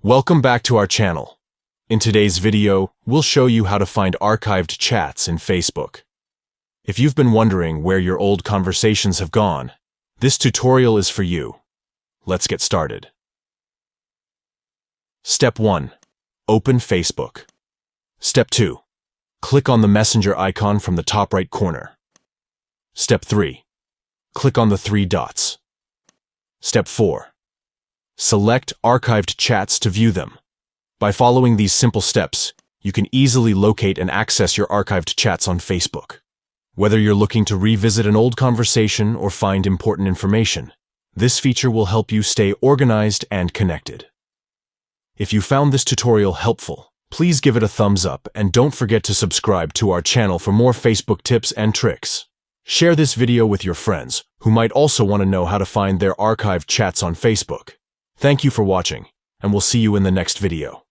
Welcome back to our channel. In today's video, we'll show you how to find archived chats in Facebook. If you've been wondering where your old conversations have gone, this tutorial is for you. Let's get started. Step 1. Open Facebook. Step 2. Click on the messenger icon from the top right corner. Step 3. Click on the three dots. Step 4. Select archived chats to view them. By following these simple steps, you can easily locate and access your archived chats on Facebook. Whether you're looking to revisit an old conversation or find important information, this feature will help you stay organized and connected. If you found this tutorial helpful, please give it a thumbs up and don't forget to subscribe to our channel for more Facebook tips and tricks. Share this video with your friends who might also want to know how to find their archived chats on Facebook. Thank you for watching, and we'll see you in the next video.